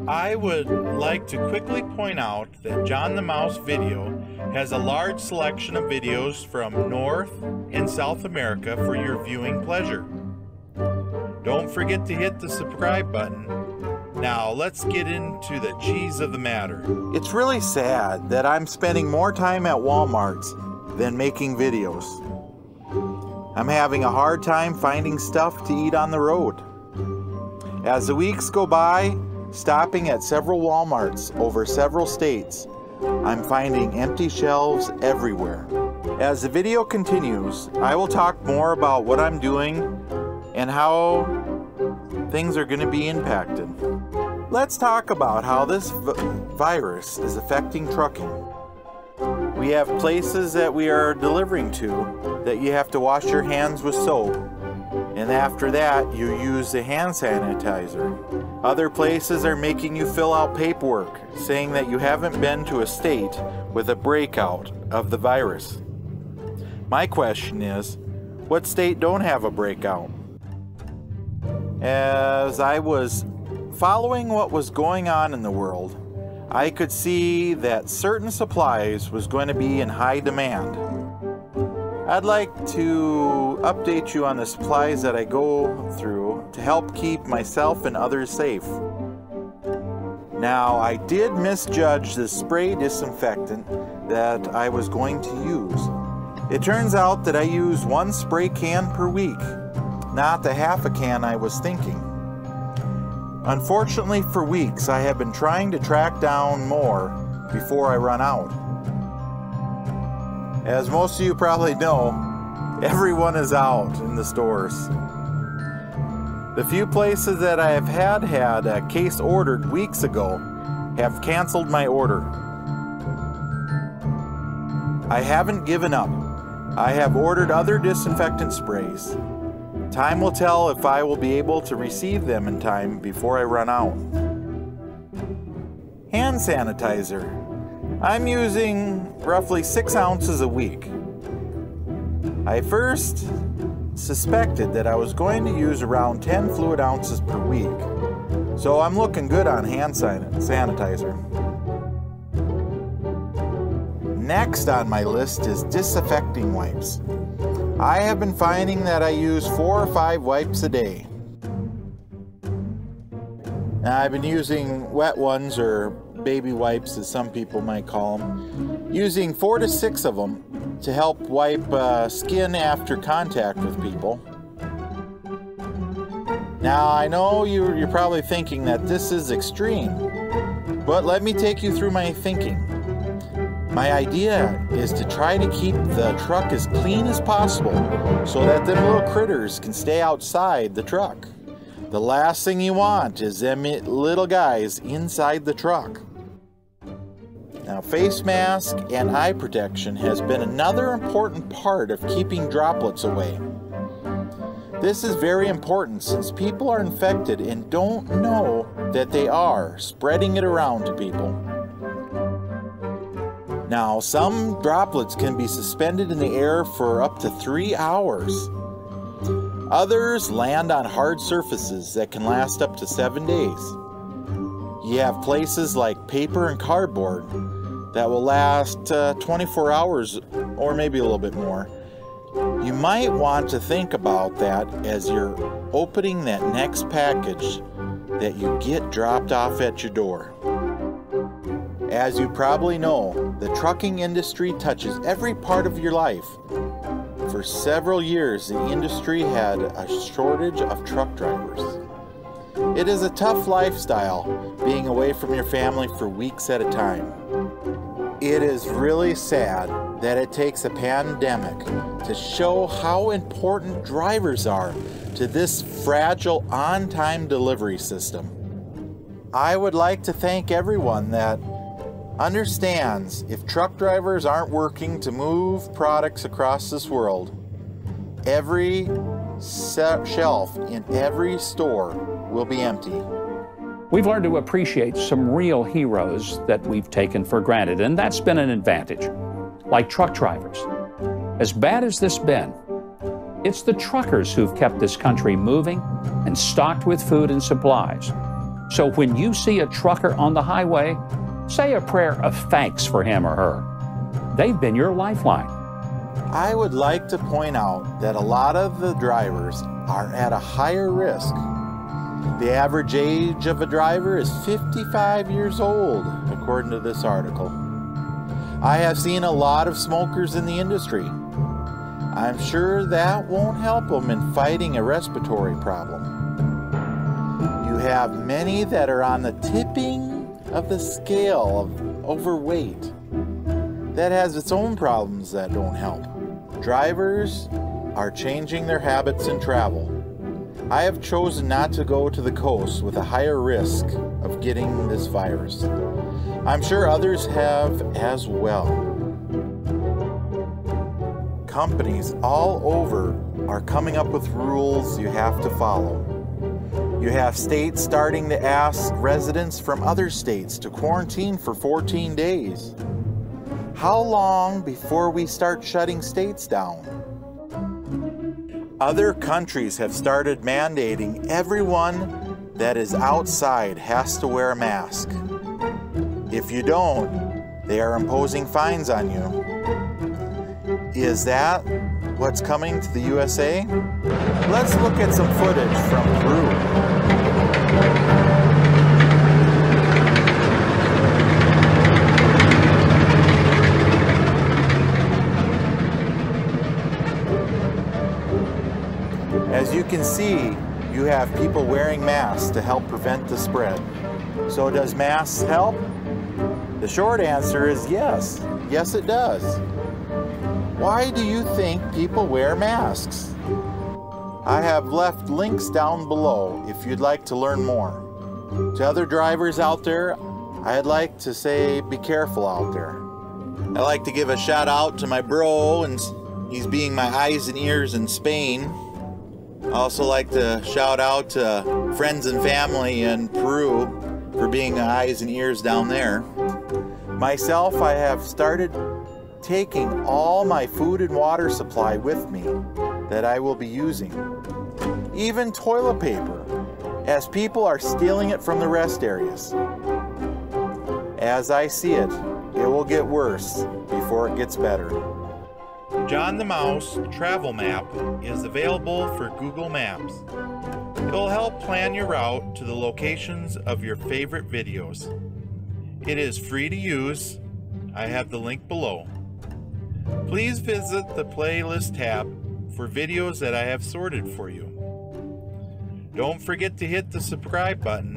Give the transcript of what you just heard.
I would like to quickly point out that John the Mouse Video has a large selection of videos from North and South America for your viewing pleasure. Don't forget to hit the subscribe button. Now let's get into the cheese of the matter. It's really sad that I'm spending more time at Walmart's than making videos. I'm having a hard time finding stuff to eat on the road. As the weeks go by, stopping at several Walmarts over several states, I'm finding empty shelves everywhere. As the video continues, I will talk more about what I'm doing and how things are going to be impacted. Let's talk about how this virus is affecting trucking. We have places that we are delivering to that you have to wash your hands with soap, and after that you use a hand sanitizer. Other places are making you fill out paperwork saying that you haven't been to a state with a breakout of the virus. My question is, what state don't have a breakout? As I was following what was going on in the world, I could see that certain supplies was going to be in high demand. I'd like to update you on the supplies that I go through to help keep myself and others safe. Now, I did misjudge the spray disinfectant that I was going to use. It turns out that I use 1 spray can per week, not the half a can I was thinking. Unfortunately, for weeks I have been trying to track down more before I run out. As most of you probably know, everyone is out in the stores. The few places that I have had a case ordered weeks ago have canceled my order. I haven't given up. I have ordered other disinfectant sprays. Time will tell if I will be able to receive them in time before I run out. Hand sanitizer. I'm using roughly 6 ounces a week. I first suspected that I was going to use around 10 fluid ounces per week, so I'm looking good on hand sanitizer. Next on my list is disinfecting wipes. I have been finding that I use 4 or 5 wipes a day. Now, I've been using wet ones, or baby wipes as some people might call them, using 4 to 6 of them to help wipe skin after contact with people. Now, I know you're probably thinking that this is extreme, but let me take you through my thinking. My idea is to try to keep the truck as clean as possible so that them little critters can stay outside the truck. The last thing you want is them little guys inside the truck. Now, face mask and eye protection has been another important part of keeping droplets away. This is very important since people are infected and don't know that they are, spreading it around to people. Now, some droplets can be suspended in the air for up to 3 hours. Others land on hard surfaces that can last up to 7 days. You have places like paper and cardboard that will last 24 hours or maybe a little bit more. You might want to think about that as you're opening that next package that you get dropped off at your door. As you probably know, the trucking industry touches every part of your life. For several years, the industry had a shortage of truck drivers. It is a tough lifestyle being away from your family for weeks at a time. It is really sad that it takes a pandemic to show how important drivers are to this fragile on-time delivery system. I would like to thank everyone that understands if truck drivers aren't working to move products across this world, every shelf in every store will be empty. We've learned to appreciate some real heroes that we've taken for granted, and that's been an advantage, like truck drivers. As bad as this been, it's the truckers who've kept this country moving and stocked with food and supplies. So when you see a trucker on the highway, say a prayer of thanks for him or her. They've been your lifeline. I would like to point out that a lot of the drivers are at a higher risk. The average age of a driver is 55 years old, according to this article. I have seen a lot of smokers in the industry. I'm sure that won't help them in fighting a respiratory problem. You have many that are on the tipping of the scale of overweight. That has its own problems that don't help. Drivers are changing their habits in travel. I have chosen not to go to the coast with a higher risk of getting this virus. I'm sure others have as well. Companies all over are coming up with rules you have to follow. You have states starting to ask residents from other states to quarantine for 14 days. How long before we start shutting states down? Other countries have started mandating everyone that is outside has to wear a mask. If you don't, they are imposing fines on you. Is that what's coming to the USA? Let's look at some footage from Peru. As you can see, you have people wearing masks to help prevent the spread. So does masks help? The short answer is yes. Yes, it does. Why do you think people wear masks? I have left links down below if you'd like to learn more. To other drivers out there, I'd like to say be careful out there. I'd like to give a shout out to my bro, and he's being my eyes and ears in Spain. I also like to shout out to friends and family in Peru for being the eyes and ears down there. Myself, I have started taking all my food and water supply with me that I will be using. Even toilet paper, as people are stealing it from the rest areas. As I see it, it will get worse before it gets better. John the Mouse travel map is available for Google Maps. It'll help plan your route to the locations of your favorite videos. It is free to use. I have the link below. Please visit the playlist tab for videos that I have sorted for you. Don't forget to hit the subscribe button